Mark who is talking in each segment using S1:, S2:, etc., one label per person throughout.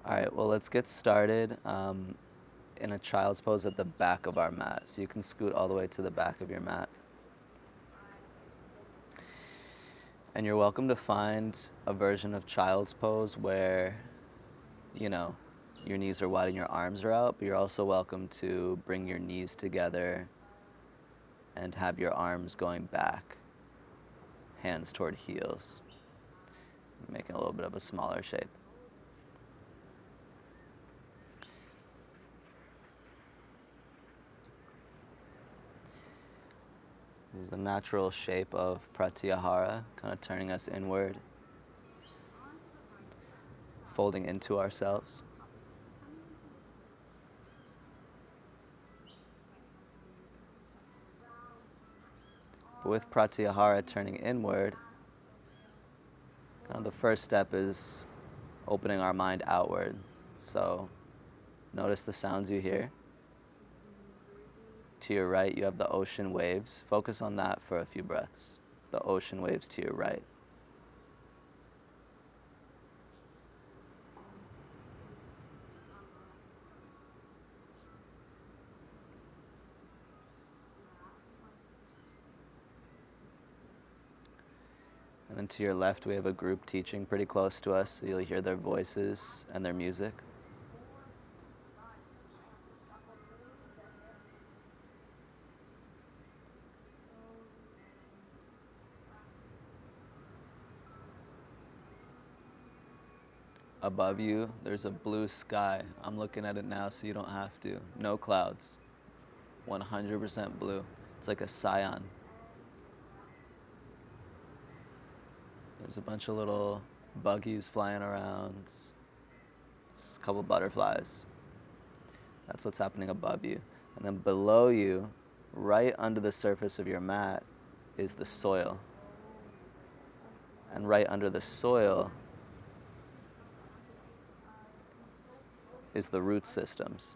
S1: All right, well, let's get started in a child's pose at the back of our mat. So you can scoot all the way to the back of your mat. And you're welcome to find a version of child's pose where, you know, your knees are wide and your arms are out, but you're also welcome to bring your knees together and have your arms going back, hands toward heels, making a little bit of a smaller shape. This is the natural shape of pratyahara, kind of turning us inward, folding into ourselves. But with pratyahara turning inward, kind of the first step is opening our mind outward. So notice the sounds you hear. To your right, you have the ocean waves. Focus on that for a few breaths. The ocean waves to your right. And then to your left, we have a group teaching pretty close to us, so you'll hear their voices and their music. Above you, there's a blue sky. I'm looking at it now, so you don't have to. No clouds. 100% blue. It's like a cyan. There's a bunch of little buggies flying around. A couple butterflies. That's what's happening above you. And then below you, right under the surface of your mat, is the soil. And right under the soil is the root systems.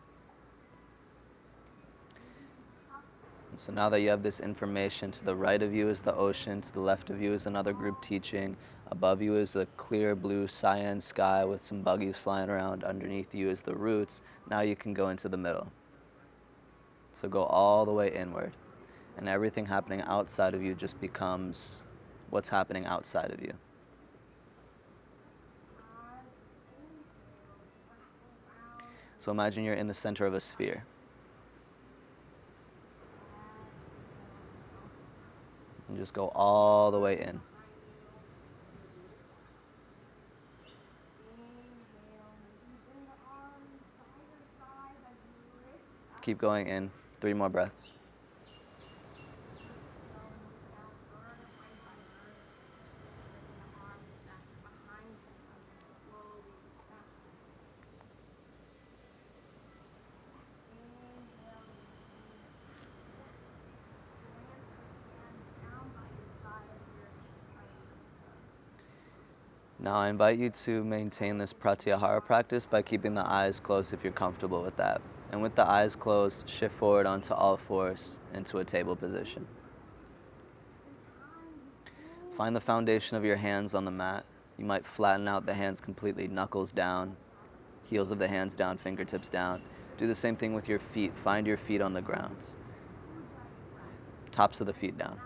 S1: And so now that you have this information, to the right of you is the ocean, to the left of you is another group teaching, above you is the clear blue cyan sky with some buggies flying around, underneath you is the roots. Now you can go into the middle. So go all the way inward, and everything happening outside of you just becomes what's happening outside of you. So imagine you're in the center of a sphere. And just go all the way in. Keep going in. 3 more breaths. Now I invite you to maintain this pratyahara practice by keeping the eyes closed if you're comfortable with that. And with the eyes closed, shift forward onto all fours into a table position. Find the foundation of your hands on the mat. You might flatten out the hands completely, knuckles down, heels of the hands down, fingertips down. Do the same thing with your feet. Find your feet on the ground. Tops of the feet down.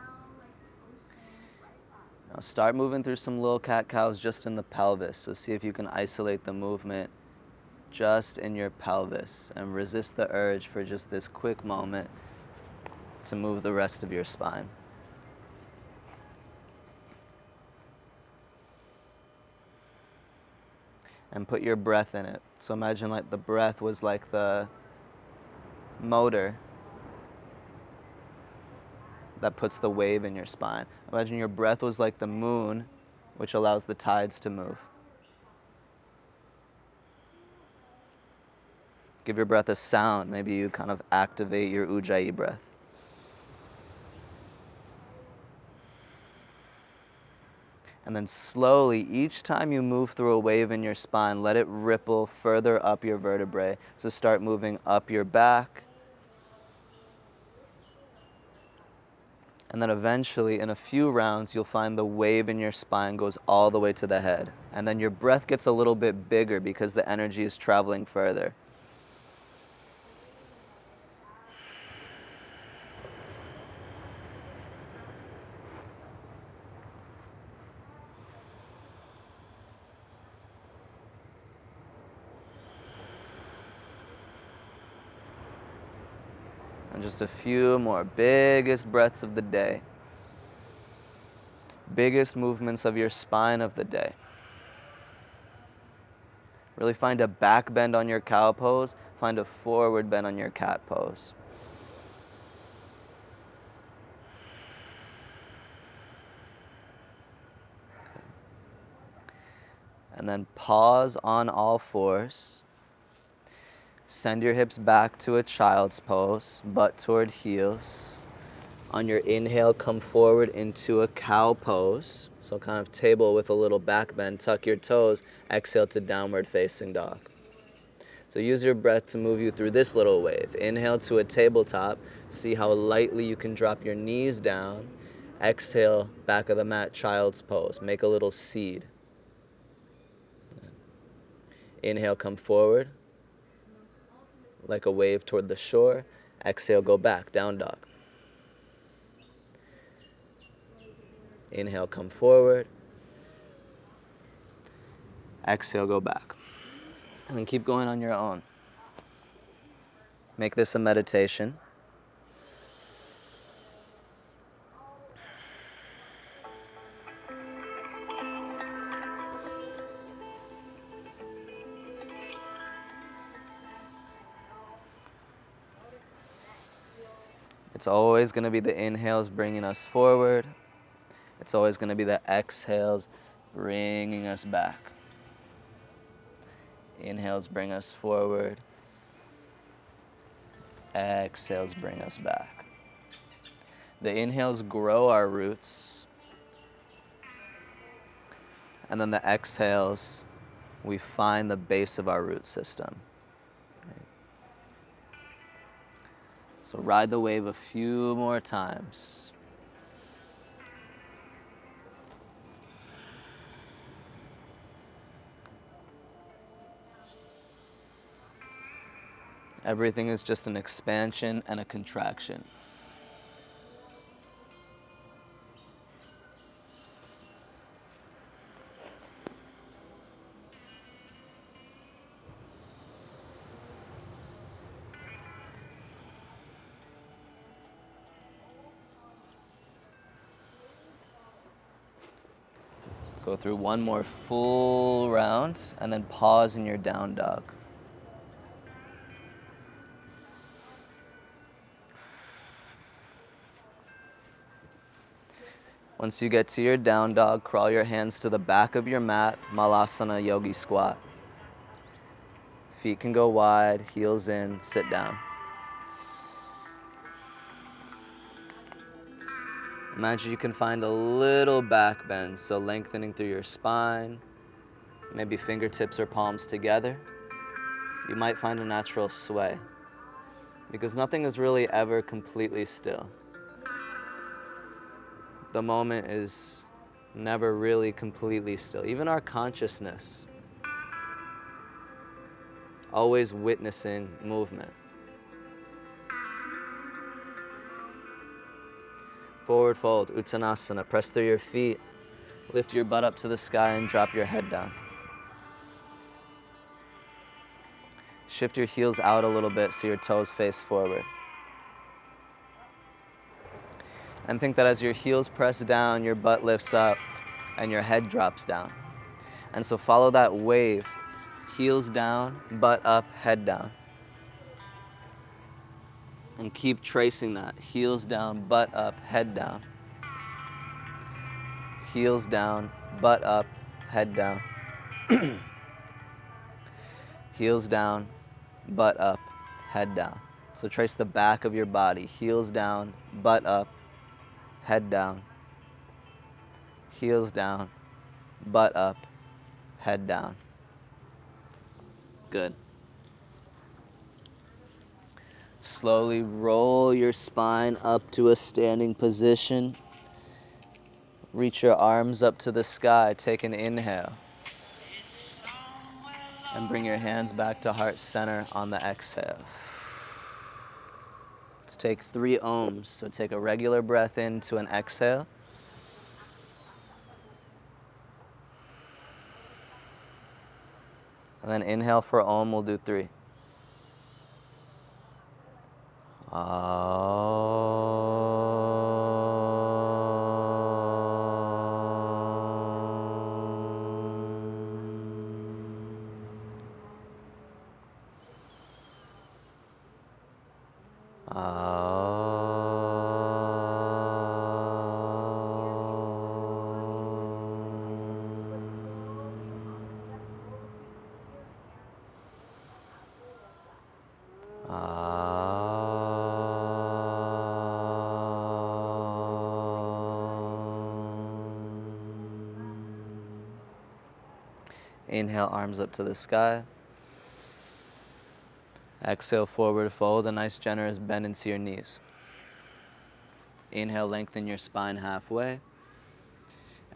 S1: Now start moving through some little cat-cows just in the pelvis. So see if you can isolate the movement just in your pelvis and resist the urge for just this quick moment to move the rest of your spine. And put your breath in it. So imagine like the breath was like the motor that puts the wave in your spine. Imagine your breath was like the moon, which allows the tides to move. Give your breath a sound. Maybe you kind of activate your ujjayi breath. And then slowly, each time you move through a wave in your spine, let it ripple further up your vertebrae. So start moving up your back, And then eventually, in a few rounds, you'll find the wave in your spine goes all the way to the head. And then your breath gets a little bit bigger because the energy is traveling further. And just a few more biggest breaths of the day. Biggest movements of your spine of the day. Really find a back bend on your cow pose. Find a forward bend on your cat pose. And then pause on all fours. Send your hips back to a child's pose, butt toward heels. On your inhale, come forward into a cow pose. So kind of table with a little back bend. Tuck your toes. Exhale to downward facing dog. So use your breath to move you through this little wave. Inhale to a tabletop. See how lightly you can drop your knees down. Exhale, back of the mat, child's pose. Make a little seed. Inhale, come forward like a wave toward the shore. Exhale, go back, down dog. Inhale, come forward. Exhale, go back. And then keep going on your own. Make this a meditation. It's always going to be the inhales bringing us forward. It's always going to be the exhales bringing us back. Inhales bring us forward. Exhales bring us back. The inhales grow our roots. And then the exhales, we find the base of our root system. Right? So ride the wave a few more times. Everything is just an expansion and a contraction. Go through one more full round and then pause in your down dog. Once you get to your down dog, crawl your hands to the back of your mat, Malasana Yogi Squat. Feet can go wide, heels in, sit down. Imagine you can find a little back bend, so lengthening through your spine, maybe fingertips or palms together. You might find a natural sway, because nothing is really ever completely still. The moment is never really completely still. Even our consciousness, always witnessing movement. Forward fold, Uttanasana. Press through your feet. Lift your butt up to the sky and drop your head down. Shift your heels out a little bit so your toes face forward. And think that as your heels press down, your butt lifts up and your head drops down. And so follow that wave. Heels down, butt up, head down. And keep tracing that. Heels down, butt up, head down. Heels down, butt up, head down. Heels down, butt up, head down. So trace the back of your body. Heels down, butt up, head down. Heels down, butt up, head down. Good. Slowly roll your spine up to a standing position. Reach your arms up to the sky. Take an inhale. And bring your hands back to heart center on the exhale. Let's take 3 ohms. So take a regular breath into an exhale. And then inhale for Om, we'll do 3. Inhale, arms up to the sky. Exhale, forward fold, a nice generous bend into your knees. Inhale, lengthen your spine halfway.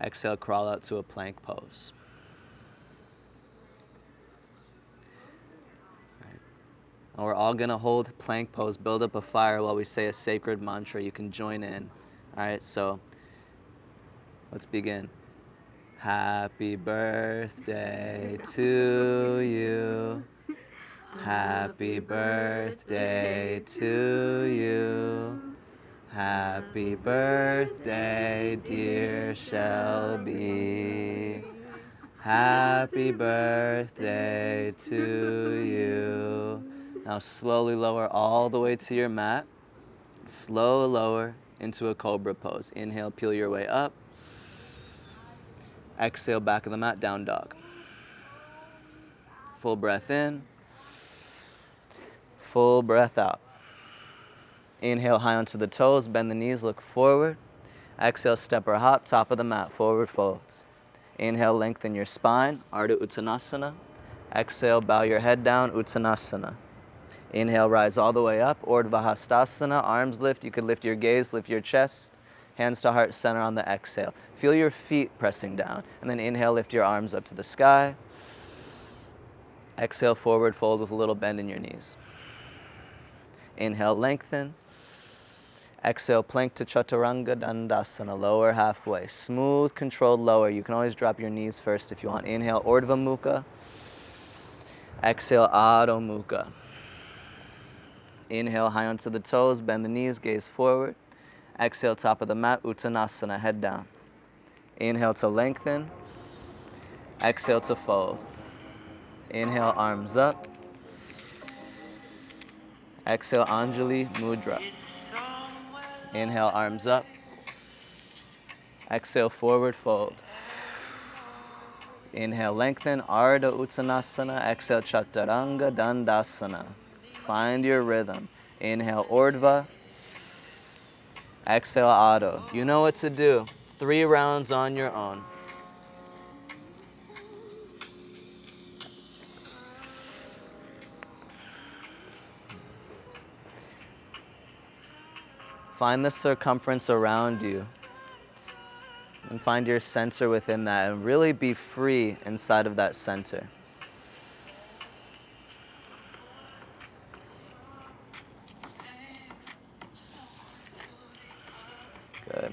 S1: Exhale, crawl out to a plank pose. And we're all going to hold plank pose, build up a fire while we say a sacred mantra. You can join in. All right, so let's begin. Happy birthday to you. Happy birthday to you. Happy birthday, dear Shelby. Happy birthday to you. Now slowly lower all the way to your mat. Slow lower into a cobra pose. Inhale, peel your way up. Exhale, back of the mat, down dog. Full breath in. Full breath out. Inhale, high onto the toes, bend the knees, look forward. Exhale, step or hop, top of the mat, forward folds. Inhale, lengthen your spine, Ardha Uttanasana. Exhale, bow your head down, Uttanasana. Inhale, rise all the way up, Urdhva Hastasana, arms lift. You could lift your gaze, lift your chest. Hands to heart center on the exhale. Feel your feet pressing down. And then inhale, lift your arms up to the sky. Exhale, forward fold with a little bend in your knees. Inhale, lengthen. Exhale, plank to Chaturanga Dandasana, lower halfway. Smooth, controlled lower. You can always drop your knees first if you want. Inhale, Urdhva Mukha. Exhale, Adho Mukha. Inhale, high onto the toes, bend the knees, gaze forward. Exhale, top of the mat, Uttanasana, head down. Inhale to lengthen. Exhale to fold. Inhale, arms up. Exhale, Anjali Mudra. Inhale, arms up. Exhale, forward fold. Inhale, lengthen, Ardha Uttanasana. Exhale, Chaturanga Dandasana. Find your rhythm. Inhale, Urdhva. Exhale, Adho. You know what to do. 3 rounds on your own. Find the circumference around you and find your center within that and really be free inside of that center. Good.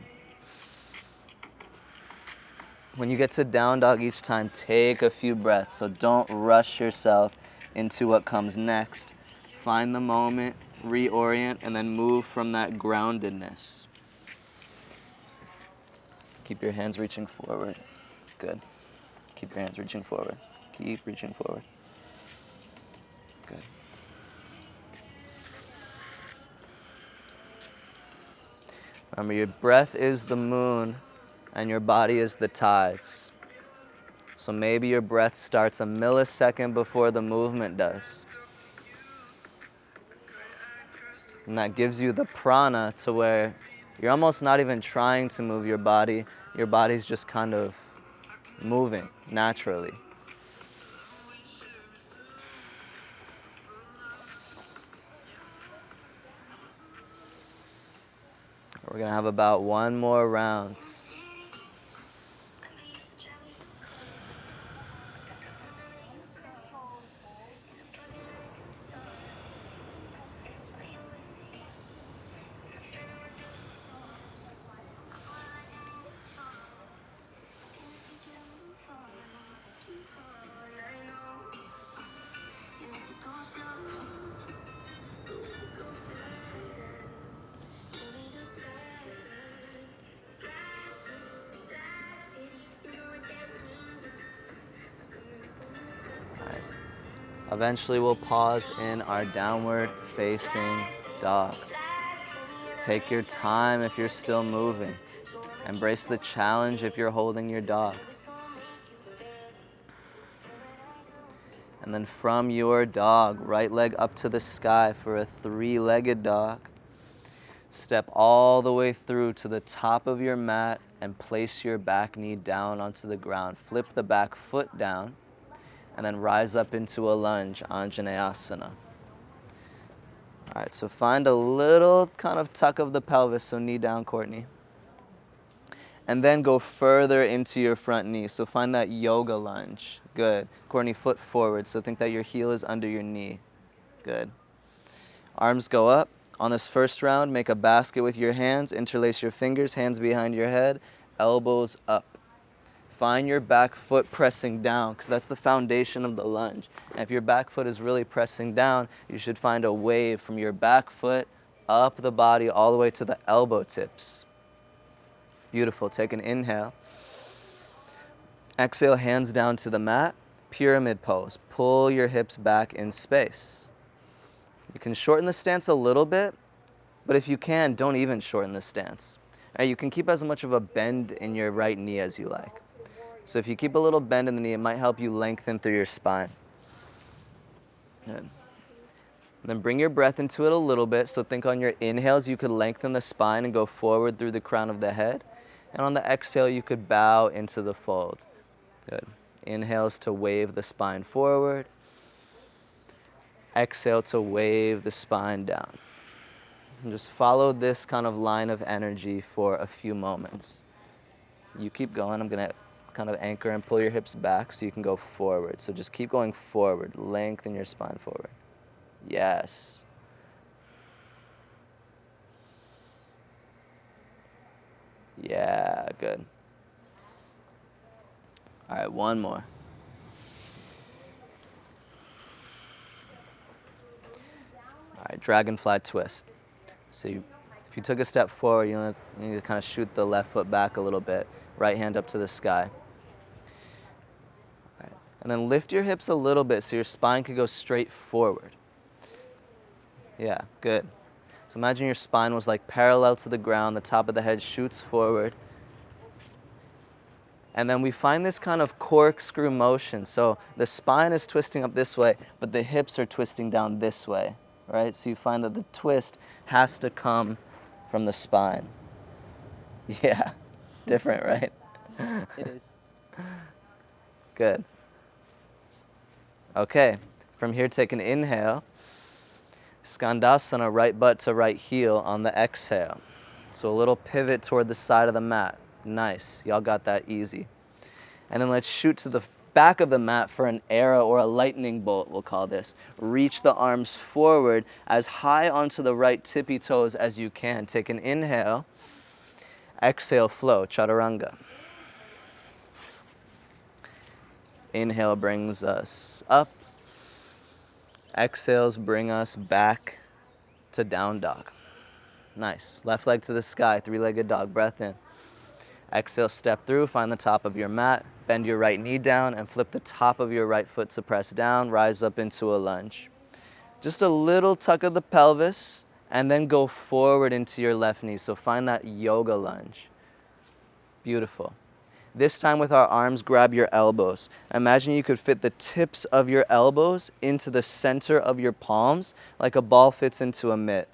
S1: When you get to down dog each time, take a few breaths. So don't rush yourself into what comes next. Find the moment, reorient, and then move from that groundedness. Keep your hands reaching forward. Good. Keep your hands reaching forward. Keep reaching forward. Good. Remember, your breath is the moon and your body is the tides. So maybe your breath starts a millisecond before the movement does. And that gives you the prana to where you're almost not even trying to move your body. Your body's just kind of moving naturally. We're gonna have about one more round. Eventually we'll pause in our downward facing dog. Take your time if you're still moving. Embrace the challenge if you're holding your dog. And then from your dog, right leg up to the sky for a three-legged dog. Step all the way through to the top of your mat and place your back knee down onto the ground. Flip the back foot down and then rise up into a lunge, Anjaneyasana. All right, so find a little kind of tuck of the pelvis, so knee down, Courtney. And then go further into your front knee, so find that yoga lunge. Good. Courtney, foot forward, so think that your heel is under your knee. Good. Arms go up. On this first round, make a basket with your hands, interlace your fingers, hands behind your head, elbows up. Find your back foot pressing down, because that's the foundation of the lunge. And if your back foot is really pressing down, you should find a wave from your back foot up the body all the way to the elbow tips. Beautiful. Take an inhale. Exhale, hands down to the mat. Pyramid pose. Pull your hips back in space. You can shorten the stance a little bit, but if you can, don't even shorten the stance. You can keep as much of a bend in your right knee as you like. So if you keep a little bend in the knee, it might help you lengthen through your spine. Good. And then bring your breath into it a little bit. So think on your inhales, you could lengthen the spine and go forward through the crown of the head. And on the exhale, you could bow into the fold. Good. Inhales to wave the spine forward. Exhale to wave the spine down. And just follow this kind of line of energy for a few moments. You keep going. I'm going to kind of anchor and pull your hips back so you can go forward. So just keep going forward. Lengthen your spine forward. Yes. Yeah, good. All right, one more. All right, dragonfly twist. So if you took a step forward, you need to kind of shoot the left foot back a little bit. Right hand up to the sky. All right. And then lift your hips a little bit so your spine could go straight forward. Yeah, good. So imagine your spine was like parallel to the ground, the top of the head shoots forward. And then we find this kind of corkscrew motion. So the spine is twisting up this way, but the hips are twisting down this way, right? So you find that the twist has to come from the spine. Yeah, different, right?
S2: It is.
S1: Good. Okay, from here take an inhale. Skandasana, right butt to right heel on the exhale. So a little pivot toward the side of the mat. Nice, y'all got that easy. And then let's shoot to the back of the mat for an arrow or a lightning bolt, we'll call this. Reach the arms forward as high onto the right tippy toes as you can. Take an inhale. Exhale, flow, chaturanga. Inhale brings us up. Exhales bring us back to down dog. Nice. Left leg to the sky, three-legged dog. Breath in. Exhale, step through, find the top of your mat, bend your right knee down, and flip the top of your right foot to press down, rise up into a lunge. Just a little tuck of the pelvis, and then go forward into your left knee. So find that yoga lunge. Beautiful. This time with our arms, grab your elbows. Imagine you could fit the tips of your elbows into the center of your palms like a ball fits into a mitt.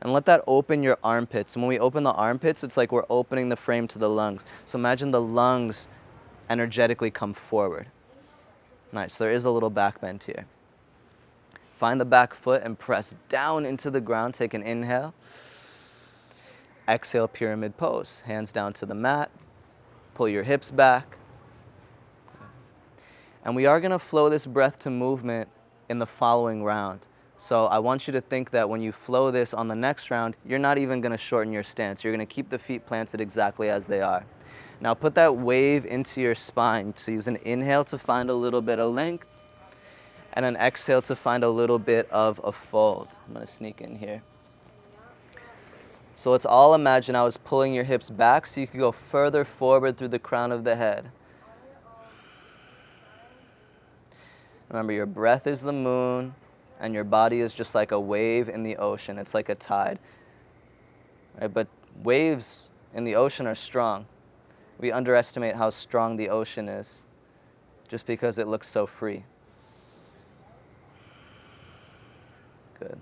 S1: And let that open your armpits. And when we open the armpits, it's like we're opening the frame to the lungs. So imagine the lungs energetically come forward. Nice, there is a little back bend here. Find the back foot and press down into the ground. Take an inhale. Exhale, pyramid pose. Hands down to the mat. Pull your hips back. And we are going to flow this breath to movement in the following round. So I want you to think that when you flow this on the next round, you're not even going to shorten your stance. You're going to keep the feet planted exactly as they are. Now put that wave into your spine. So use an inhale to find a little bit of length and an exhale to find a little bit of a fold. I'm going to sneak in here. So let's all imagine I was pulling your hips back so you could go further forward through the crown of the head. Remember, your breath is the moon, and your body is just like a wave in the ocean. It's like a tide. Right? But waves in the ocean are strong. We underestimate how strong the ocean is just because it looks so free. Good.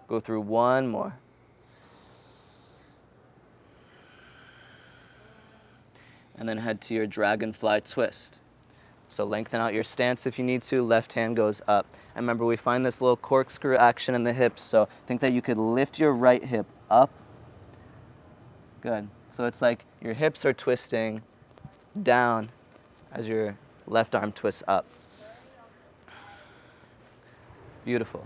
S1: Go through one more. And then head to your dragonfly twist. So lengthen out your stance if you need to. Left hand goes up. And remember, we find this little corkscrew action in the hips. So think that you could lift your right hip up. Good. So it's like your hips are twisting down as your left arm twists up. Beautiful.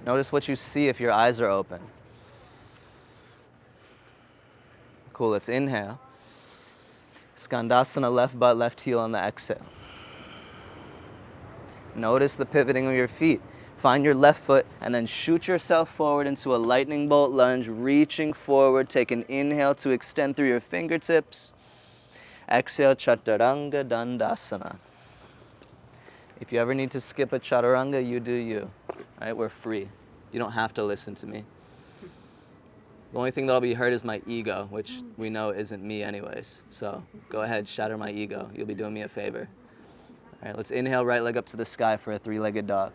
S1: Notice what you see if your eyes are open. Cool, let's inhale. Skandasana, left butt, left heel on the exhale. Notice the pivoting of your feet. Find your left foot and then shoot yourself forward into a lightning bolt lunge, reaching forward. Take an inhale to extend through your fingertips. Exhale, Chaturanga Dandasana. If you ever need to skip a Chaturanga, you do you. All right, we're free. You don't have to listen to me. The only thing that'll be hurt is my ego, which we know isn't me anyways. So go ahead, shatter my ego. You'll be doing me a favor. All right, let's inhale, right leg up to the sky for a three-legged dog.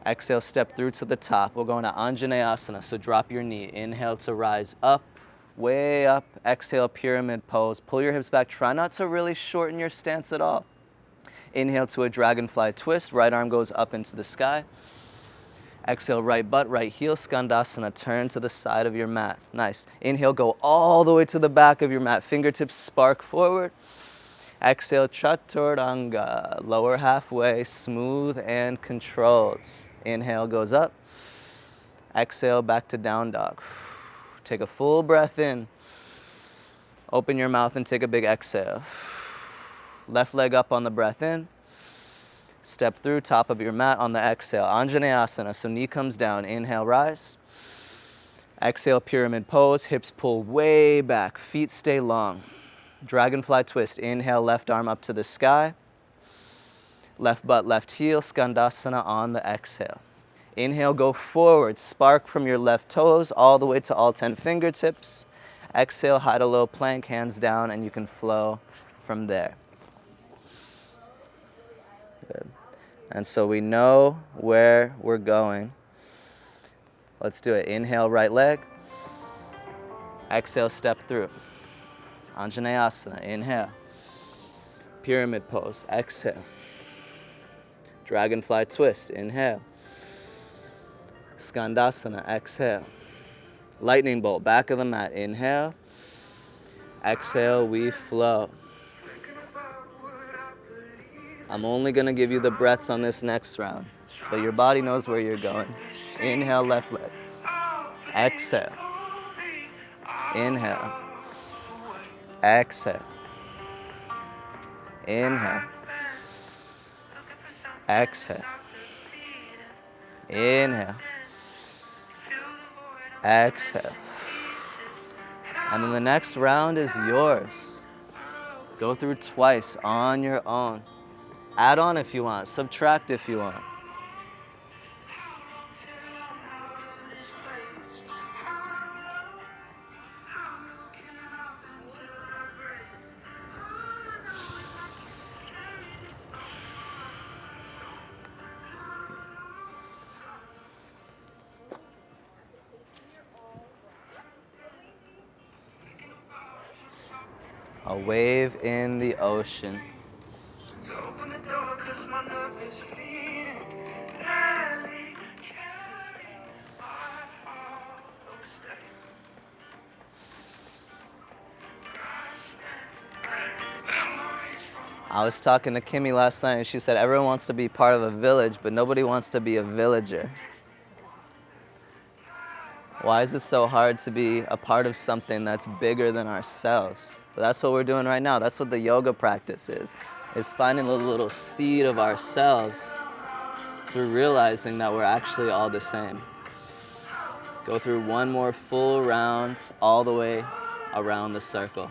S1: Exhale, step through to the top. We're going to Anjaneyasana, so drop your knee. Inhale to rise up, way up. Exhale, pyramid pose. Pull your hips back. Try not to really shorten your stance at all. Inhale to a dragonfly twist. Right arm goes up into the sky. Exhale, right butt, right heel, Skandasana. Turn to the side of your mat. Nice. Inhale, go all the way to the back of your mat. Fingertips spark forward. Exhale, Chaturanga. Lower halfway, smooth and controlled. Inhale goes up. Exhale, back to down dog. Take a full breath in. Open your mouth and take a big exhale. Left leg up on the breath in. Step through, top of your mat on the exhale. Anjaneyasana, so knee comes down. Inhale, rise. Exhale, pyramid pose. Hips pull way back. Feet stay long. Dragonfly twist. Inhale, left arm up to the sky. Left butt, left heel. Skandasana on the exhale. Inhale, go forward. Spark from your left toes all the way to all 10 fingertips. Exhale, hide a low plank, hands down, and you can flow from there. Good. And so we know where we're going. Let's do it. Inhale, right leg. Exhale, step through. Anjaneyasana, inhale. Pyramid pose, exhale. Dragonfly twist, inhale. Skandasana, exhale. Lightning bolt, back of the mat, inhale. Exhale, we flow. I'm only going to give you the breaths on this next round, but your body knows where you're going. Inhale, left leg. Exhale. Inhale. Exhale. Inhale. Exhale. Inhale. Exhale. And then the next round is yours. Go through twice on your own. Add on if you want, subtract if you want. A wave in the ocean. So open the door, 'cause my love is fleeting. I was talking to Kimmy last night and she said everyone wants to be part of a village, but nobody wants to be a villager. Why is it so hard to be a part of something that's bigger than ourselves? But that's what we're doing right now. That's what the yoga practice is finding the little seed of ourselves through realizing that we're actually all the same. Go through one more full round all the way around the circle.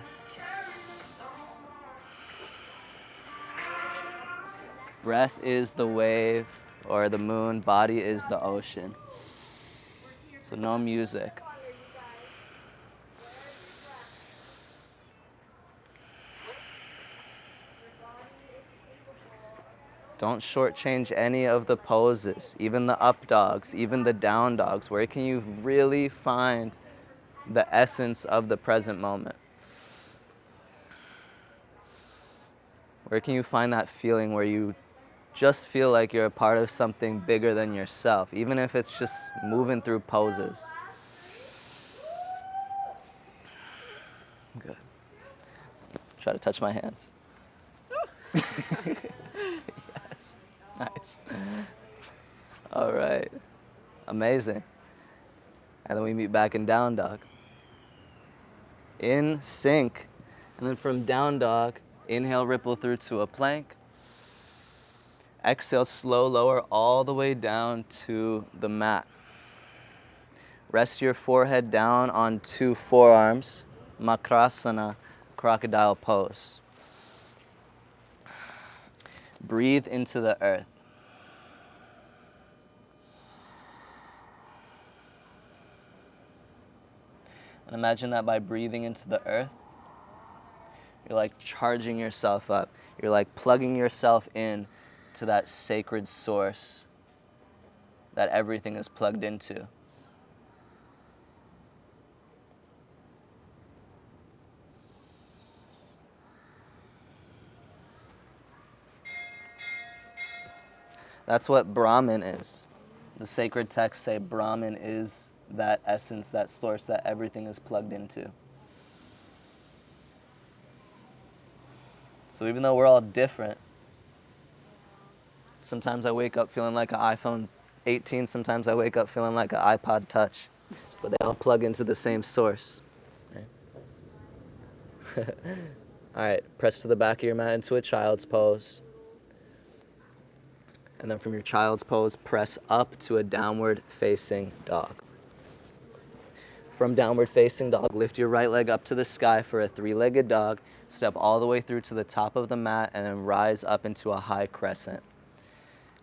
S1: Breath is the wave or the moon, body is the ocean. So no music. Don't shortchange any of the poses, even the up dogs, even the down dogs. Where can you really find the essence of the present moment? Where can you find that feeling where you just feel like you're a part of something bigger than yourself, even if it's just moving through poses? Good. Try to touch my hands. Yes. Nice. All right. Amazing. And then we meet back in down dog. In sync. And then from down dog, inhale, ripple through to a plank. Exhale, slow lower all the way down to the mat. Rest your forehead down on 2 forearms. Makrasana, crocodile pose. Breathe into the earth. And imagine that by breathing into the earth, you're like charging yourself up. You're like plugging yourself in to that sacred source that everything is plugged into. That's what Brahman is. The sacred texts say Brahman is that essence, that source that everything is plugged into. So even though we're all different, sometimes I wake up feeling like an iPhone 18, sometimes I wake up feeling like an iPod Touch, but they all plug into the same source. Right? All right, press to the back of your mat into a child's pose. And then from your child's pose, press up to a downward facing dog. From downward facing dog, lift your right leg up to the sky for a 3-legged dog. Step all the way through to the top of the mat and then rise up into a high crescent.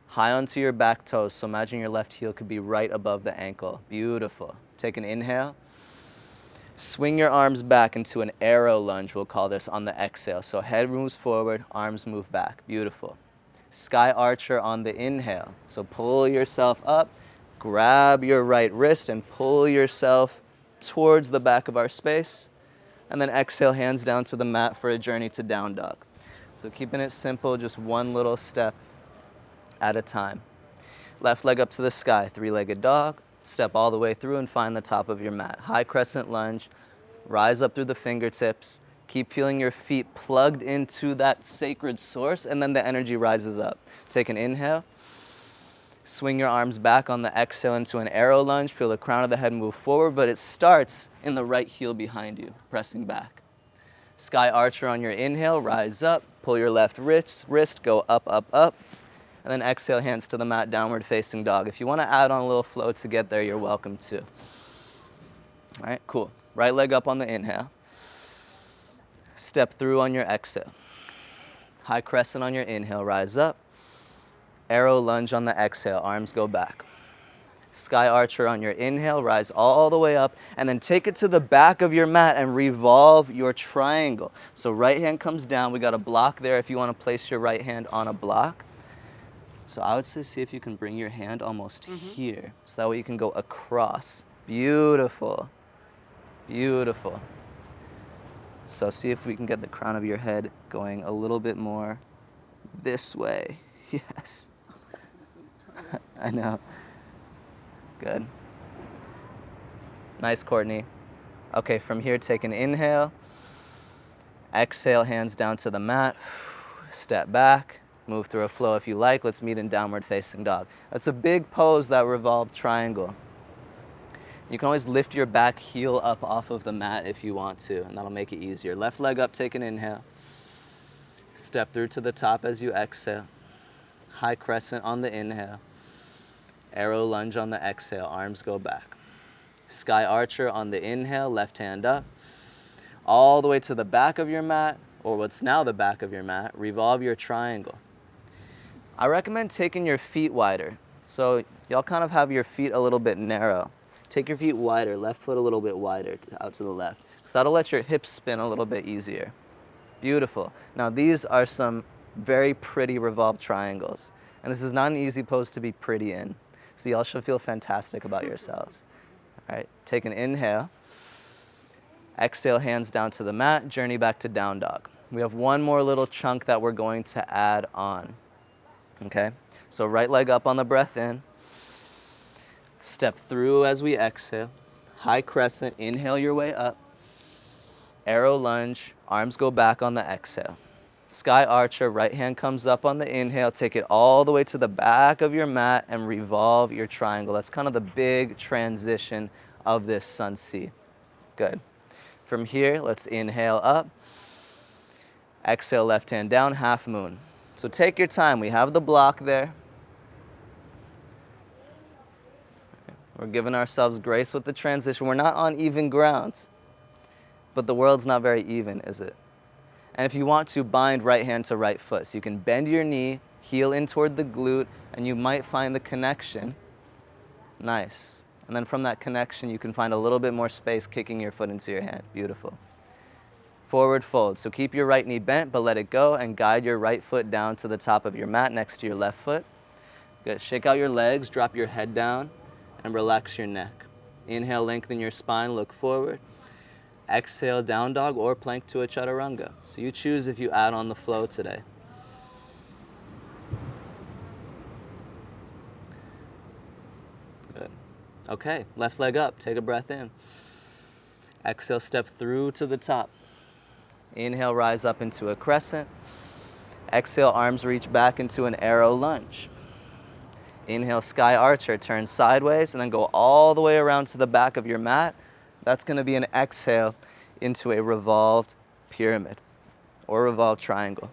S1: High onto your back toes, so imagine your left heel could be right above the ankle. Beautiful. Take an inhale. Swing your arms back into an arrow lunge, we'll call this, on the exhale. So head moves forward, arms move back. Beautiful. Sky archer on the inhale. So pull yourself up, grab your right wrist and pull yourself towards the back of our space. And then exhale, hands down to the mat for a journey to down dog. So keeping it simple, just one little step at a time. Left leg up to the sky, 3-legged dog. Step all the way through and find the top of your mat. High crescent lunge, rise up through the fingertips. Keep feeling your feet plugged into that sacred source, and then the energy rises up. Take an inhale. Swing your arms back on the exhale into an arrow lunge. Feel the crown of the head move forward, but it starts in the right heel behind you, pressing back. Sky archer on your inhale, rise up. Pull your left wrist, go up, up, up. And then exhale, hands to the mat, downward facing dog. If you want to add on a little flow to get there, you're welcome to. All right, cool. Right leg up on the inhale. Step through on your exhale. High crescent on your inhale, rise up. Arrow lunge on the exhale, arms go back. Sky archer on your inhale, rise all the way up, and then take it to the back of your mat and revolve your triangle. So right hand comes down, we got a block there if you want to place your right hand on a block. So I would say see if you can bring your hand almost here, so that way you can go across. Beautiful, beautiful. So see if we can get the crown of your head going a little bit more this way. Yes. I know. Good. Nice, Courtney. Okay, from here, take an inhale. Exhale, hands down to the mat. step back, move through a flow if you like. Let's meet in downward facing dog. That's a big pose, that revolved triangle. You can always lift your back heel up off of the mat if you want to, and that'll make it easier. Left leg up, take an inhale. Step through to the top as you exhale. High crescent on the inhale. Arrow lunge on the exhale, arms go back. Sky archer on the inhale, left hand up. All the way to the back of your mat, or what's now the back of your mat, revolve your triangle. I recommend taking your feet wider. So y'all kind of have your feet a little bit narrow. Take your feet wider, left foot a little bit wider out to the left. So that'll let your hips spin a little bit easier. Beautiful. Now these are some very pretty revolved triangles. And this is not an easy pose to be pretty in. So y'all should feel fantastic about yourselves. All right, take an inhale. Exhale, hands down to the mat, journey back to down dog. We have one more little chunk that we're going to add on. Okay, so right leg up on the breath in. Step through as we exhale. High crescent, inhale your way up. Arrow lunge, arms go back on the exhale. Sky archer, right hand comes up on the inhale. Take it all the way to the back of your mat and revolve your triangle. That's kind of the big transition of this sun sea. Good. From here, let's inhale up. Exhale, left hand down, half moon. So take your time. We have the block there. We're giving ourselves grace with the transition. We're not on even ground, but the world's not very even, is it? And if you want to, bind right hand to right foot. So you can bend your knee, heel in toward the glute, and you might find the connection. Nice. And then from that connection, you can find a little bit more space kicking your foot into your hand. Beautiful. Forward fold. So keep your right knee bent, but let it go and guide your right foot down to the top of your mat next to your left foot. Good. Shake out your legs, drop your head down, and relax your neck. Inhale, lengthen your spine, look forward. Exhale, down dog or plank to a chaturanga. So you choose if you add on the flow today. Good. Okay, left leg up, take a breath in. Exhale, step through to the top. Inhale, rise up into a crescent. Exhale, arms reach back into an arrow lunge. Inhale, sky archer, turn sideways and then go all the way around to the back of your mat. That's going to be an exhale into a revolved pyramid or revolved triangle.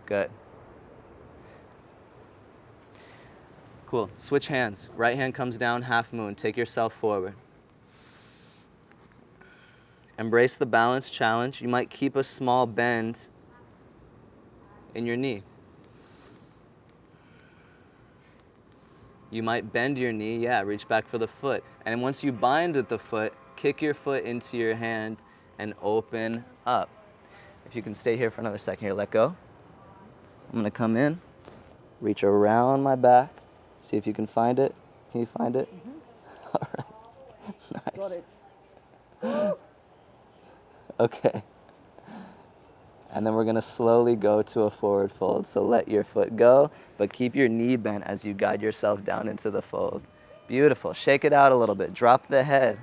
S1: Good. Cool. Switch hands. Right hand comes down, half moon. Take yourself forward. Embrace the balance challenge. You might keep a small bend in your knee. You might bend your knee, yeah, reach back for the foot. And once you bind at the foot, kick your foot into your hand and open up. If you can stay here for another second here, let go. I'm gonna come in, reach around my back, see if you can find it. Can you find it? Mm-hmm. All right, nice. Got it. Okay. And then we're gonna slowly go to a forward fold. So let your foot go, but keep your knee bent as you guide yourself down into the fold. Beautiful. Shake it out a little bit. Drop the head.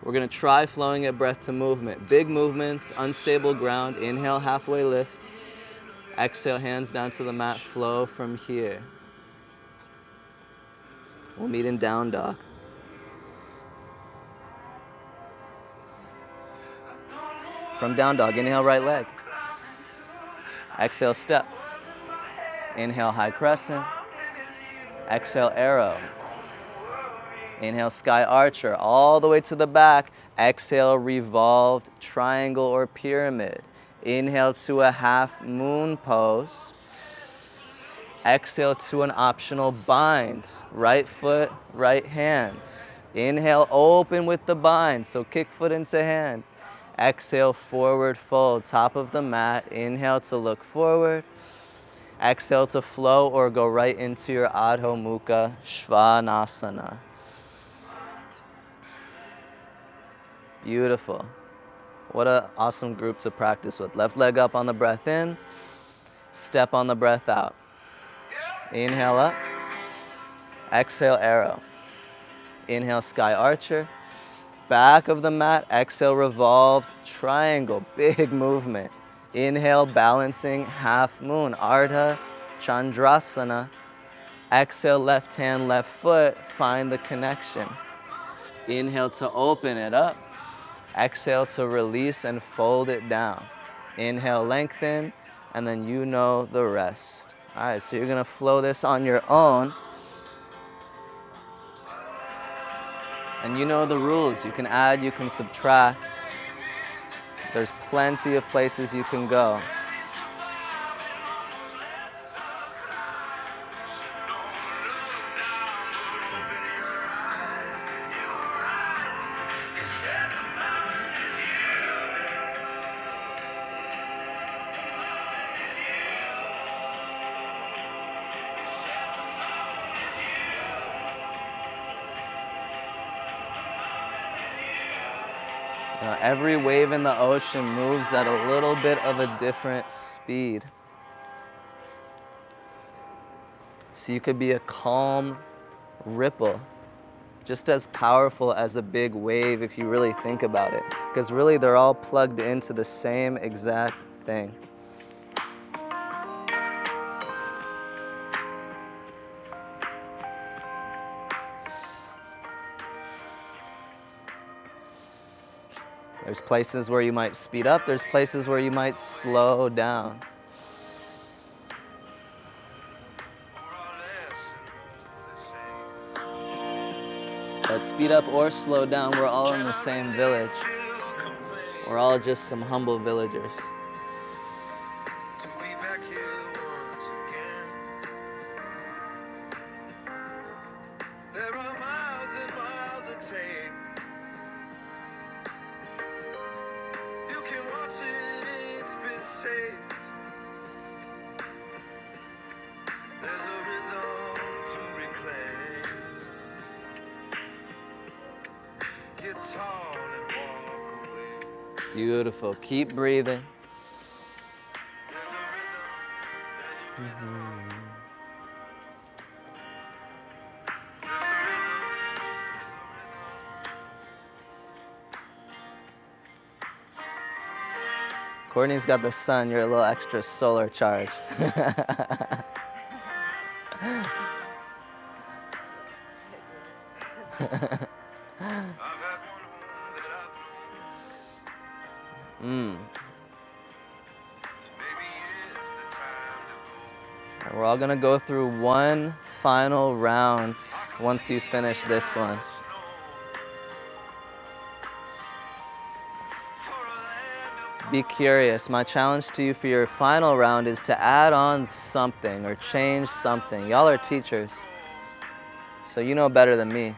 S1: We're gonna try flowing it breath to movement. Big movements, unstable ground. Inhale, halfway lift. Exhale, hands down to the mat. Flow from here. We'll meet in down dog. From down dog, inhale, right leg. Exhale, step. Inhale, high crescent. Exhale, arrow. Inhale, sky archer, all the way to the back. Exhale, revolved triangle or pyramid. Inhale to a half moon pose. Exhale to an optional bind. Right foot, right hands. Inhale, open with the bind, so kick foot into hand. Exhale, forward fold, top of the mat. Inhale to look forward. Exhale to flow or go right into your Adho Mukha Svanasana. Beautiful. What an awesome group to practice with. Left leg up on the breath in. Step on the breath out. Inhale up. Exhale, arrow. Inhale, sky archer. Back of the mat, exhale, revolved triangle, big movement. Inhale, balancing half moon, Ardha Chandrasana. Exhale, left hand, left foot, find the connection. Inhale to open it up. Exhale to release and fold it down. Inhale, lengthen, and then you know the rest. All right, so you're gonna flow this on your own. And you know the rules. You can add, you can subtract. There's plenty of places you can go. Every wave in the ocean moves at a little bit of a different speed. So you could be a calm ripple, just as powerful as a big wave if you really think about it. Because really they're all plugged into the same exact thing. There's places where you might speed up, there's places where you might slow down. But speed up or slow down, we're all in the same village. We're all just some humble villagers. Beautiful. Keep breathing. Courtney's got the sun. You're a little extra solar charged. We're all gonna go through one final round once you finish this one. Be curious. My challenge to you for your final round is to add on something or change something. Y'all are teachers, so you know better than me.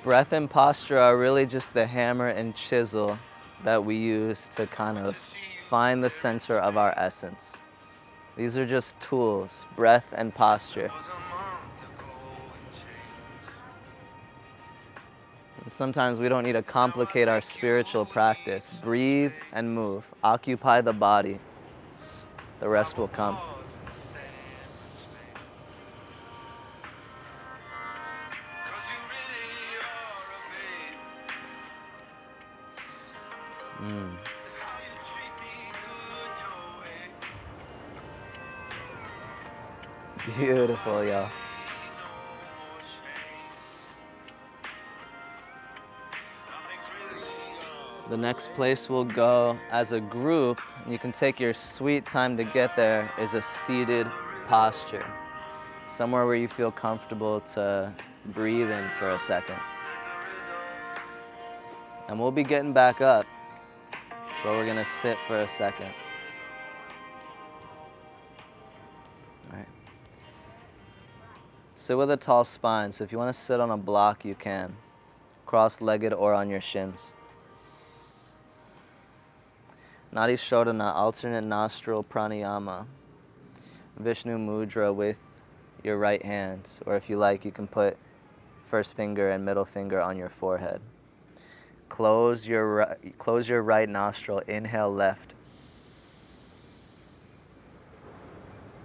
S1: Breath and posture are really just the hammer and chisel that we use to kind of find the center of our essence. These are just tools, breath and posture. Sometimes we don't need to complicate our spiritual practice. Breathe and move. Occupy the body. The rest will come. Beautiful, y'all. The next place we'll go as a group, and you can take your sweet time to get there, is a seated posture. Somewhere where you feel comfortable to breathe in for a second. And we'll be getting back up, but we're gonna sit for a second. right. Sit with a tall spine, so if you want to sit on a block, you can. Cross-legged or on your shins. Nadi Shodhana, alternate nostril pranayama. Vishnu Mudra with your right hand, or if you like, you can put first finger and middle finger on your forehead. Close your right nostril, inhale left.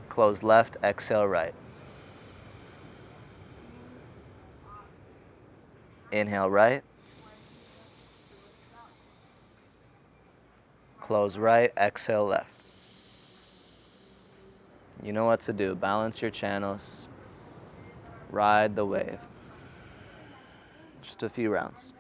S1: Close left, exhale right. Inhale right. Close right, exhale left. You know what to do. Balance your channels. Ride the wave. Just a few rounds.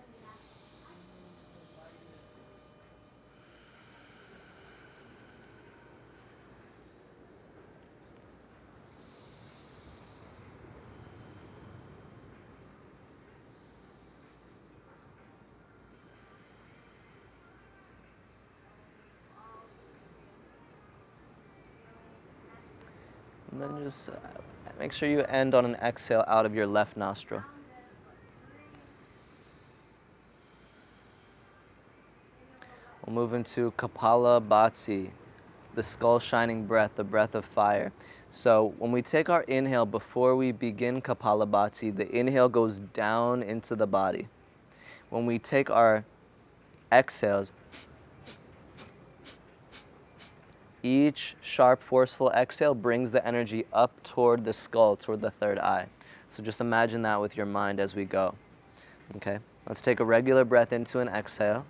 S1: And then just make sure you end on an exhale out of your left nostril. We'll move into Kapalabhati, the skull shining breath, the breath of fire. So when we take our inhale before we begin Kapalabhati, the inhale goes down into the body. When we take our exhales, each sharp, forceful exhale brings the energy up toward the skull, toward the third eye. So just imagine that with your mind as we go. Okay, let's take a regular breath into an exhale.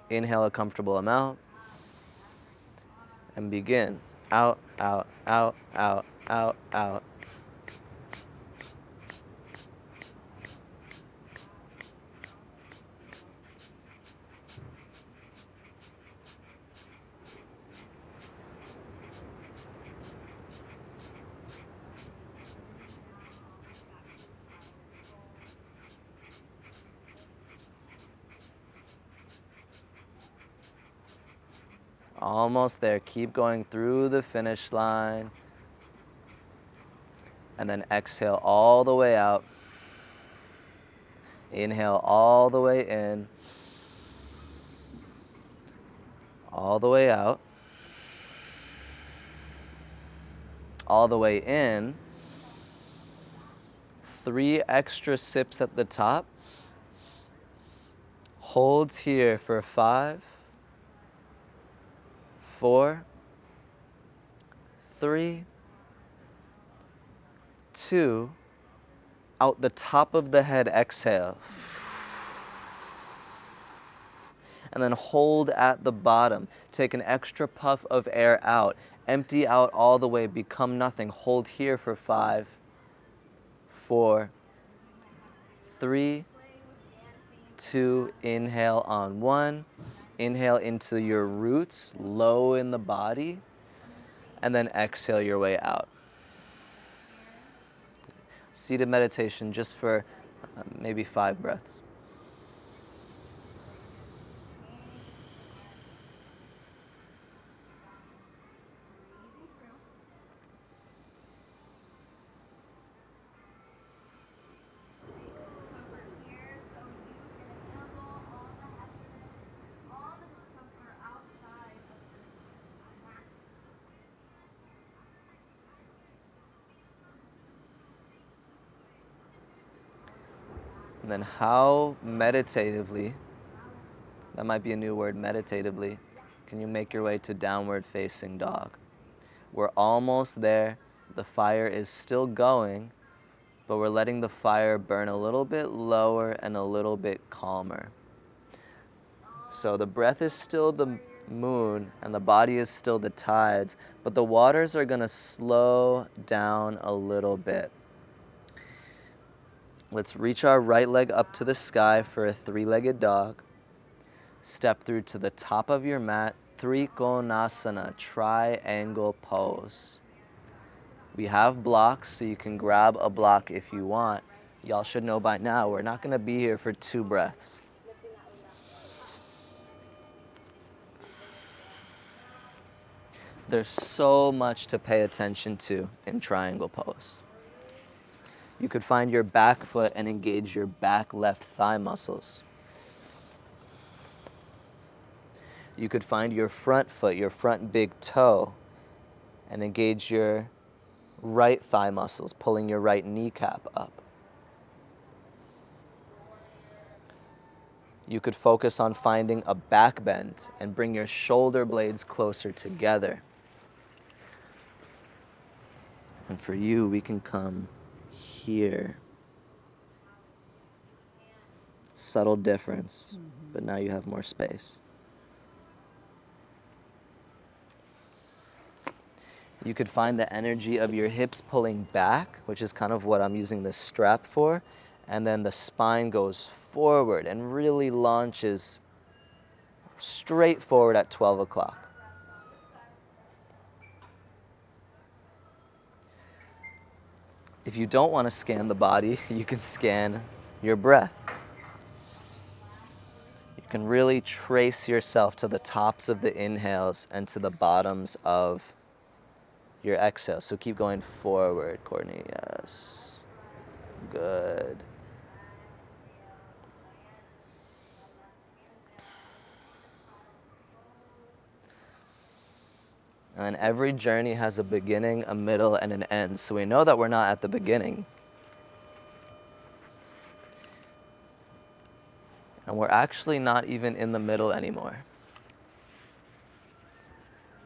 S1: Inhale a comfortable amount. And begin. Out, out, out, out, out, out. Almost there. Keep going through the finish line. And then exhale all the way out. Inhale all the way in. All the way out. All the way in. 3 extra sips at the top. Holds here for 5, 4, 3, 2, out the top of the head, exhale. And then hold at the bottom. Take an extra puff of air out. Empty out all the way, become nothing. Hold here for 5, 4, 3, 2, inhale on 1. Inhale into your roots, low in the body, and then exhale your way out. Seated meditation just for maybe 5 breaths. And then how meditatively, that might be a new word, meditatively, can you make your way to downward facing dog? We're almost there. The fire is still going, but we're letting the fire burn a little bit lower and a little bit calmer. So the breath is still the moon and the body is still the tides, but the waters are going to slow down a little bit. Let's reach our right leg up to the sky for a 3-legged dog. Step through to the top of your mat, Trikonasana, triangle pose. We have blocks, so you can grab a block if you want. Y'all should know by now, we're not going to be here for 2 breaths. There's so much to pay attention to in triangle pose. You could find your back foot and engage your back left thigh muscles. You could find your front foot, your front big toe, and engage your right thigh muscles, pulling your right kneecap up. You could focus on finding a back bend and bring your shoulder blades closer together. And for you, we can come here. Subtle difference, but now you have more space. You could find the energy of your hips pulling back, which is kind of what I'm using this strap for, and then the spine goes forward and really launches straight forward at 12 o'clock. If you don't want to scan the body, you can scan your breath. You can really trace yourself to the tops of the inhales and to the bottoms of your exhale. So keep going forward, Courtney. Yes. Good. And then every journey has a beginning, a middle, and an end. So we know that we're not at the beginning. And we're actually not even in the middle anymore.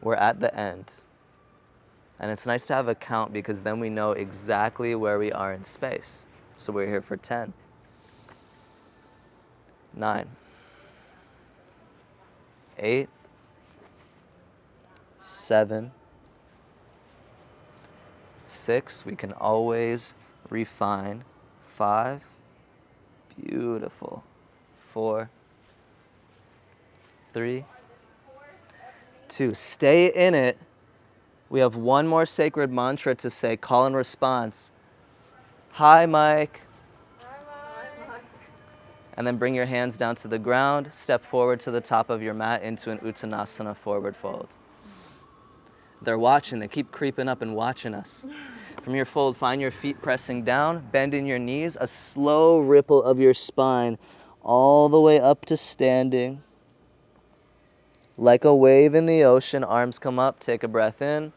S1: We're at the end. And it's nice to have a count because then we know exactly where we are in space. So we're here for 10, 9, 8, 7, 6. We can always refine. 5. Beautiful. 4, 3, 2. Stay in it. We have one more sacred mantra to say, call and response. Hi, Mike.
S2: Hi, Mike.
S1: And then bring your hands down to the ground. Step forward to the top of your mat into an Uttanasana forward fold. They're watching. They keep creeping up and watching us. From your fold, find your feet pressing down. Bend in your knees. A slow ripple of your spine all the way up to standing. Like a wave in the ocean, arms come up. Take a breath in.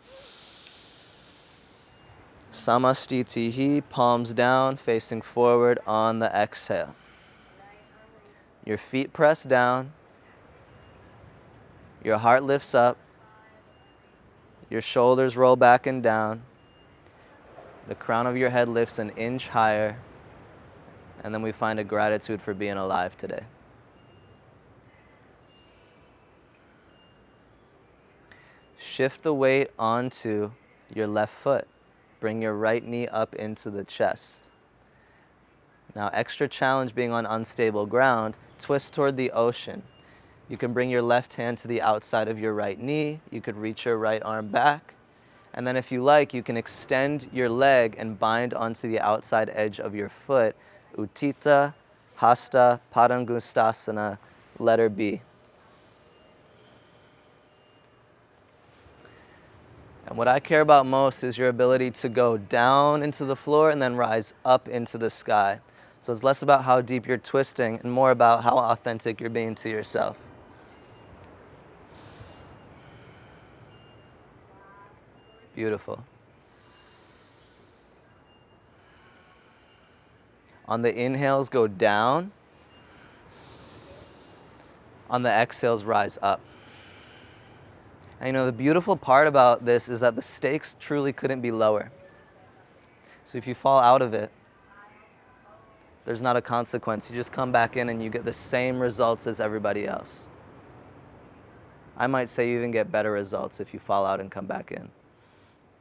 S1: Samastitihi, palms down, facing forward on the exhale. Your feet press down. Your heart lifts up. Your shoulders roll back and down. The crown of your head lifts an inch higher. And then we find a gratitude for being alive today. Shift the weight onto your left foot. Bring your right knee up into the chest. Now, extra challenge being on unstable ground, twist toward the ocean. You can bring your left hand to the outside of your right knee. You could reach your right arm back. And then if you like, you can extend your leg and bind onto the outside edge of your foot. Uttita, Hasta, Padangustasana, letter B. And what I care about most is your ability to go down into the floor and then rise up into the sky. So it's less about how deep you're twisting and more about how authentic you're being to yourself. Beautiful. On the inhales, go down. On the exhales, rise up. And you know, the beautiful part about this is that the stakes truly couldn't be lower. So if you fall out of it, there's not a consequence. You just come back in and you get the same results as everybody else. I might say you even get better results if you fall out and come back in.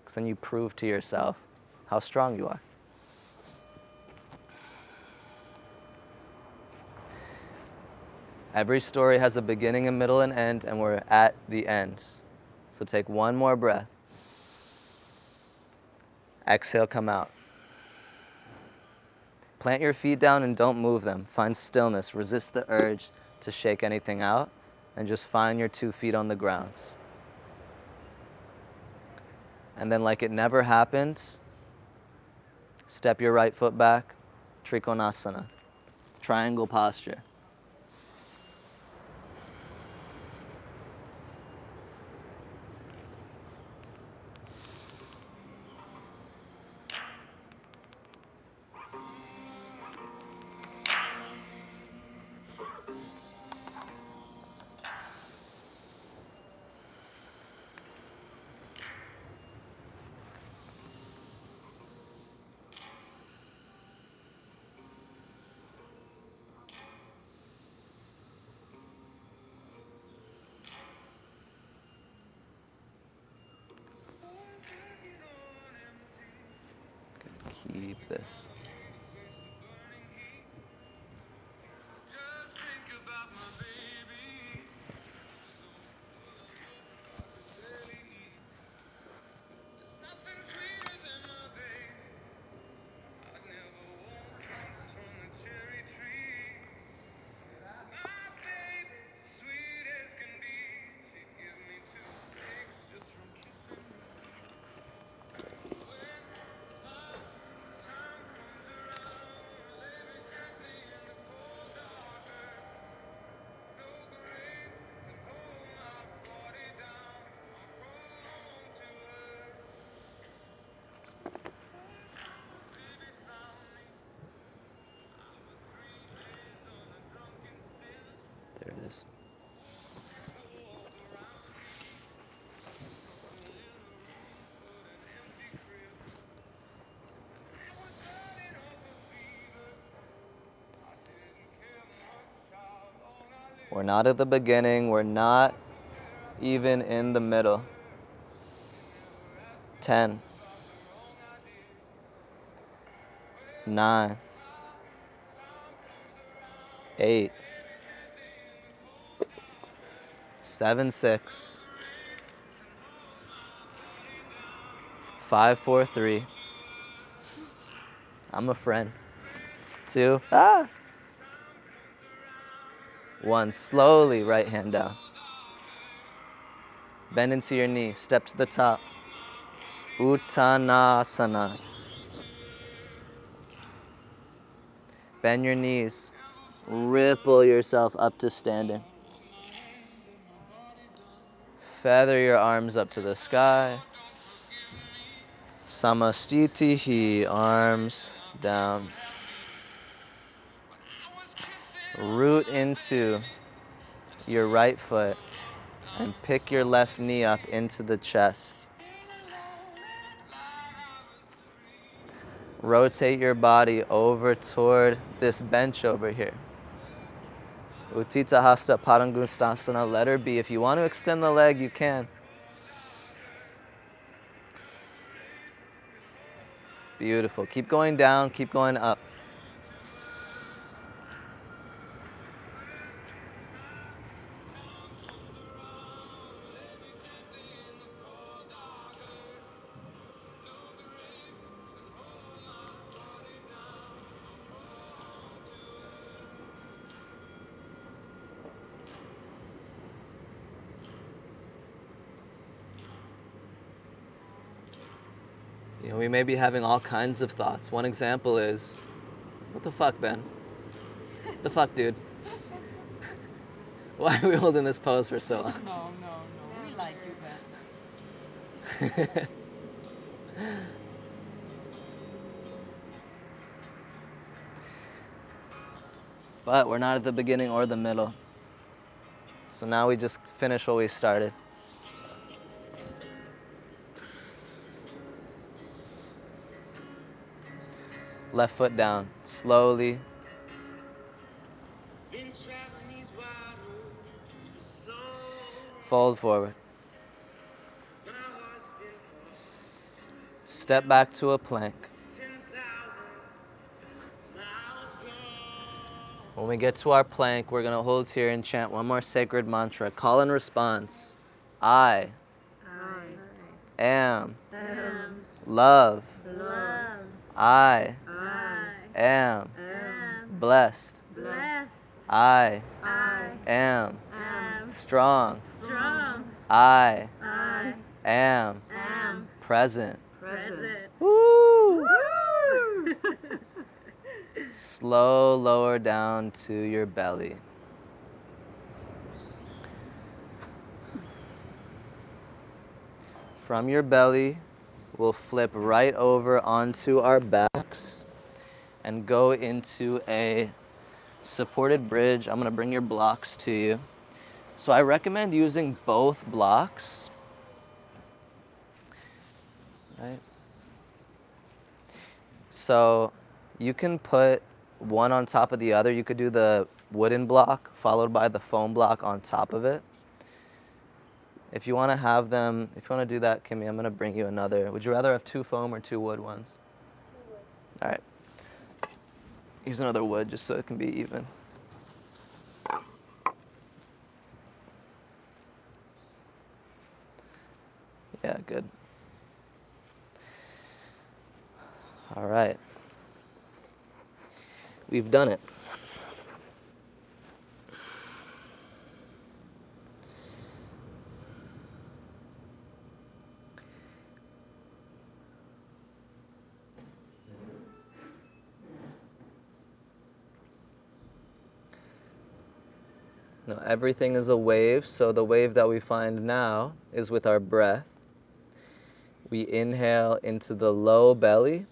S1: Because then you prove to yourself how strong you are. Every story has a beginning, a middle, and end, and we're at the end. So take one more breath. Exhale, come out. Plant your feet down and don't move them. Find stillness. Resist the urge to shake anything out, and just find your 2 feet on the ground. And then like it never happened, step your right foot back, Trikonasana, triangle posture. Keep this. There it is. We're not at the beginning. We're not even in the middle. 10, 9, 8, 7, 6, 5, 4, 3. I'm a friend. 2, 1. Slowly, right hand down. Bend into your knee. Step to the top. Uttanasana. Bend your knees. Ripple yourself up to standing. Feather your arms up to the sky. Samastitihi, arms down. Root into your right foot and pick your left knee up into the chest. Rotate your body over toward this bench over here. Uttita Hasta Padangustasana, letter B. If you want to extend the leg, you can. Beautiful. Keep going down, keep going up. You know, we may be having all kinds of thoughts. One example is, what the fuck, Ben? The fuck, dude? Why are we holding this pose for so long?
S3: No. We like you, Ben.
S1: But we're not at the beginning or the middle. So now we just finish what we started. Left foot down, slowly. Fold forward. Step back to a plank. When we get to our plank, we're going to hold here and chant one more sacred mantra. Call and response. I am love. I am blessed. I am strong. I am Present.
S3: Present.
S1: Woo!
S3: Woo!
S1: Slow lower down to your belly. From your belly, we'll flip right over onto our backs and go into a supported bridge. I'm going to bring your blocks to you. So I recommend using both blocks, right? So you can put one on top of the other. You could do the wooden block followed by the foam block on top of it. If you want to have them, if you want to do that, Kimmy, I'm going to bring you another. Would you rather have 2 foam or 2 wood ones?
S2: 2 wood.
S1: All right. Here's another wood just so it can be even. Yeah, good. All right. We've done it. Now, everything is a wave, so the wave that we find now is with our breath. We inhale into the low belly,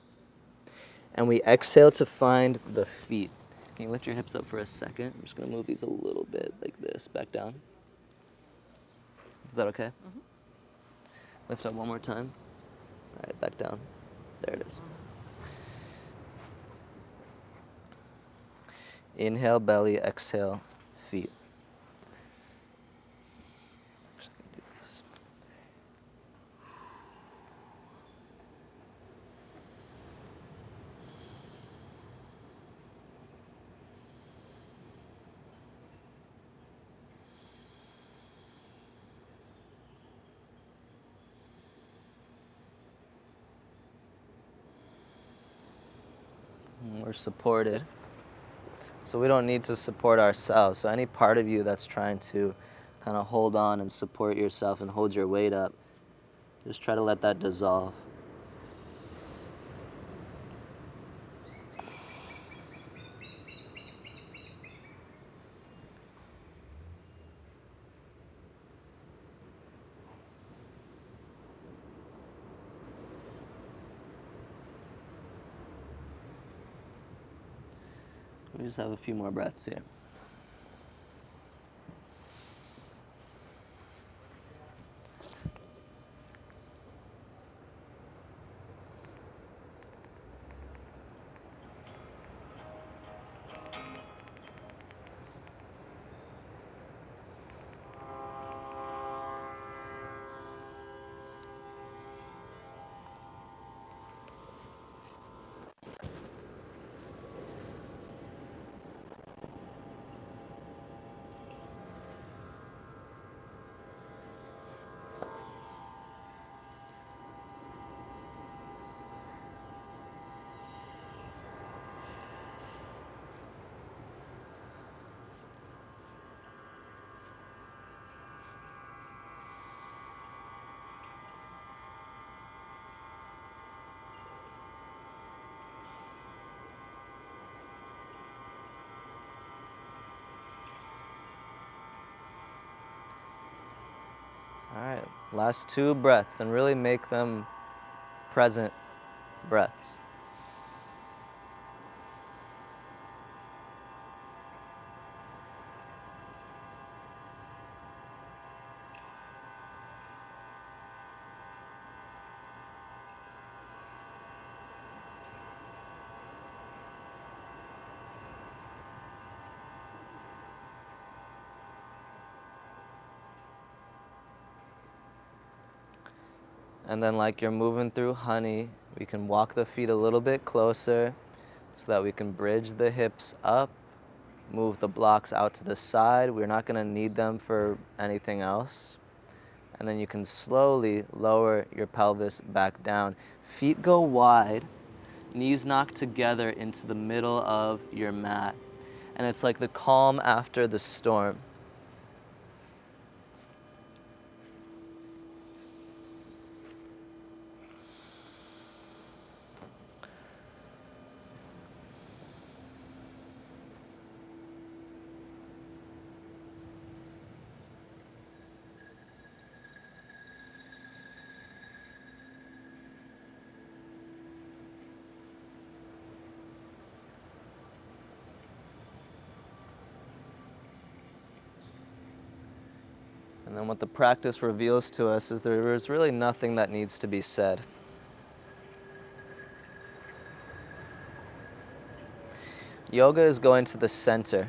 S1: and we exhale to find the feet. Can you lift your hips up for a second? I'm just going to move these a little bit like this, back down. Is that okay?
S3: Mm-hmm.
S1: Lift up one more time. All right, back down. There it is. Inhale, belly, exhale, feet. Actually, I'm gonna do this. And we're supported. So we don't need to support ourselves. So any part of you that's trying to kind of hold on and support yourself and hold your weight up, just try to let that dissolve. We just have a few more breaths here. All right, last 2 breaths, and really make them present breaths. And then like you're moving through honey, we can walk the feet a little bit closer so that we can bridge the hips up, move the blocks out to the side. We're not going to need them for anything else. And then you can slowly lower your pelvis back down. Feet go wide, knees knock together into the middle of your mat. And it's like the calm after the storm. And then what the practice reveals to us is there is really nothing that needs to be said. Yoga is going to the center.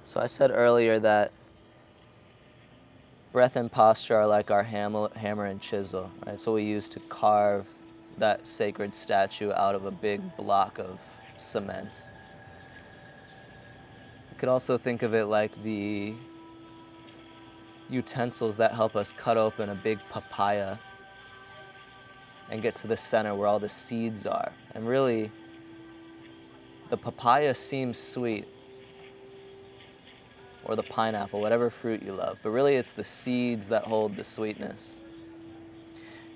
S1: So I said earlier that breath and posture are like our hammer and chisel, right? So we use to carve that sacred statue out of a big block of cement. You could also think of it like the utensils that help us cut open a big papaya and get to the center where all the seeds are. And really, the papaya seems sweet, or the pineapple, whatever fruit you love, but really it's the seeds that hold the sweetness.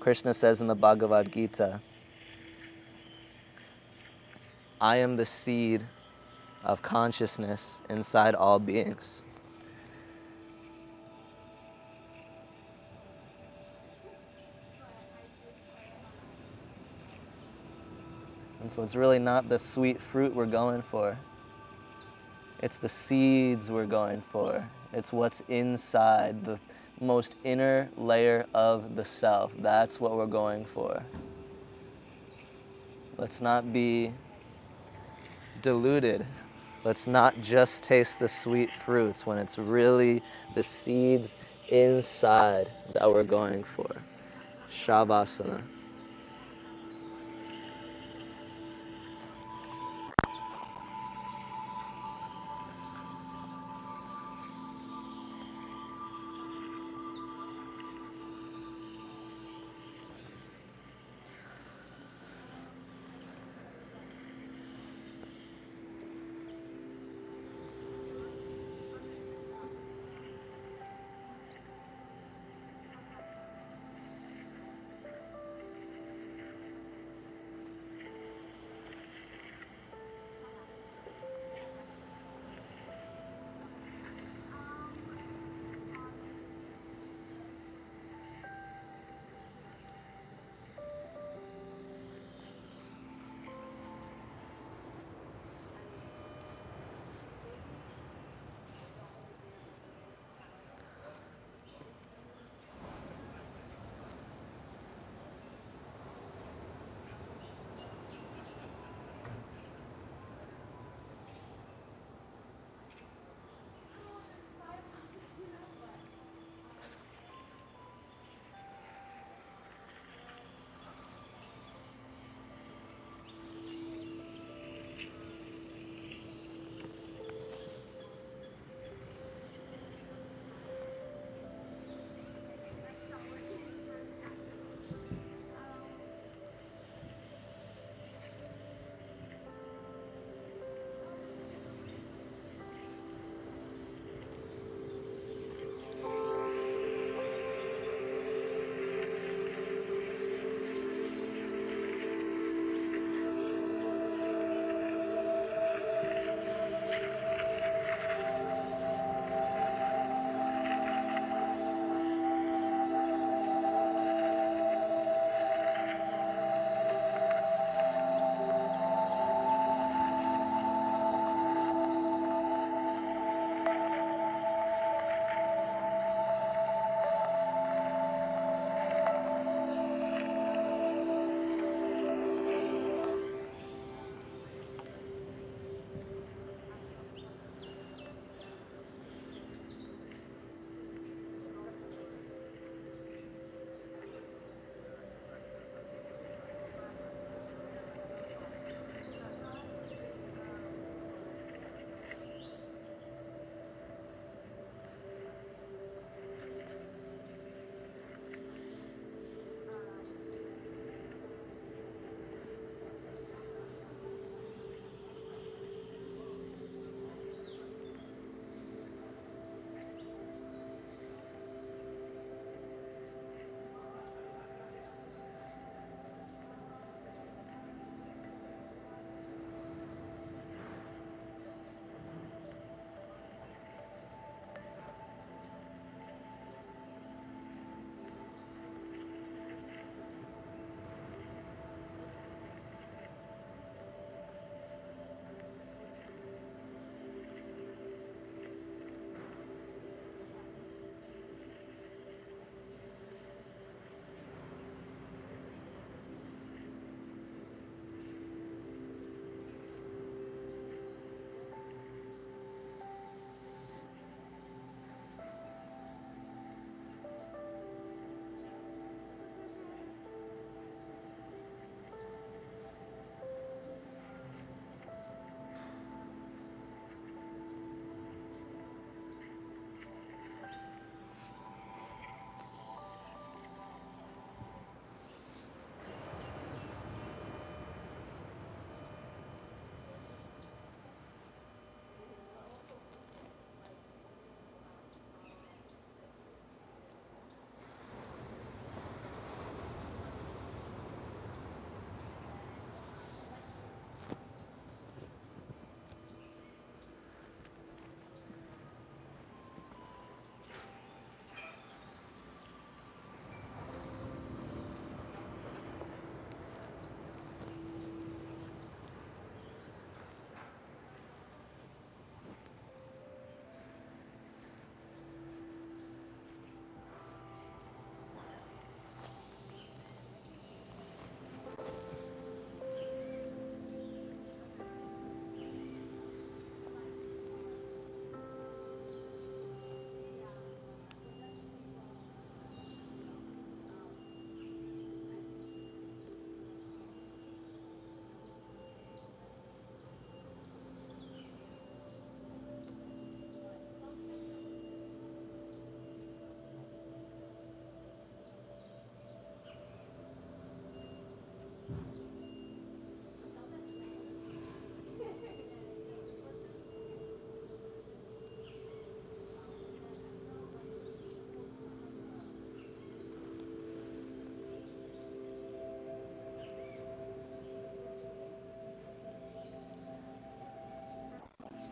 S1: Krishna says in the Bhagavad Gita, I am the seed of consciousness inside all beings. And so it's really not the sweet fruit we're going for. It's the seeds we're going for. It's what's inside, the most inner layer of the self. That's what we're going for. Let's not be deluded. Let's not just taste the sweet fruits when it's really the seeds inside that we're going for. Shavasana.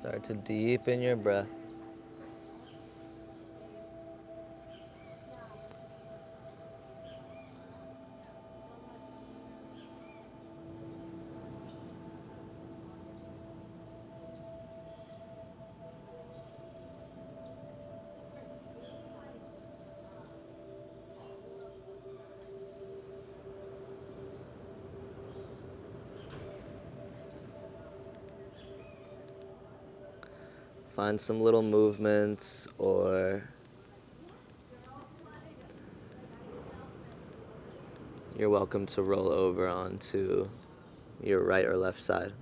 S1: Start to deepen your breath. Find some little movements, or you're welcome to roll over onto your right or left side.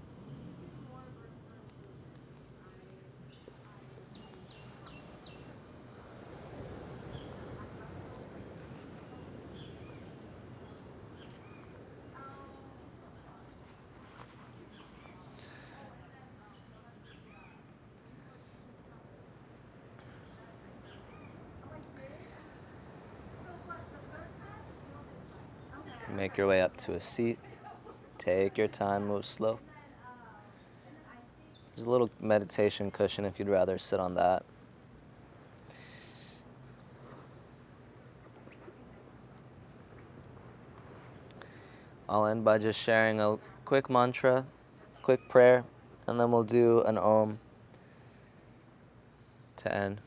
S1: Make your way up to a seat. Take your time, move slow. There's a little meditation cushion if you'd rather sit on that. I'll end by just sharing a quick mantra, quick prayer, and then we'll do an Om to end.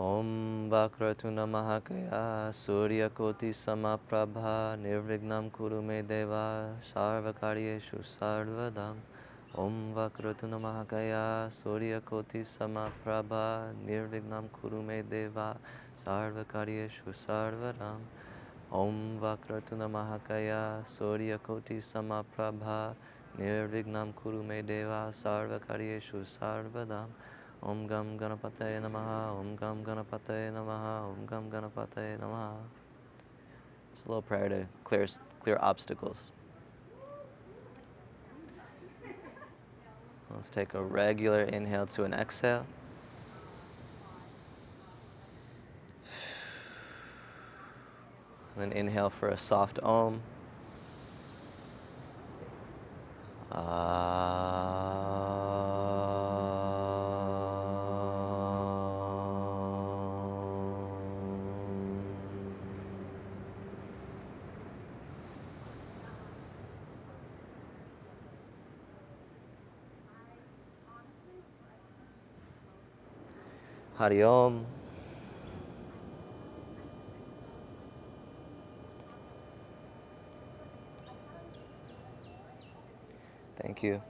S1: Om Vakratuna Mahakaya Surya Koti Samaprabha Nirvignam Kuru Me Deva Sarvakaryeshu Sarvadam. Om Vakratuna Mahakaya Surya Koti Samaprabha Nirvignam Kuru Me Deva Sarvakaryeshu Sarvadam. Om Vakratuna Mahakaya Surya Koti Samaprabha Nirvignam Kuru Me Deva Sarvakaryeshu Sarvadam. Om Gam Ganapataye Namaha, Om Gam Ganapataye Namaha, Om Gam Ganapataye Namaha. Just a little prayer to clear obstacles. Let's take a regular inhale to an exhale. And then inhale for a soft Om. Hari Om. Thank you.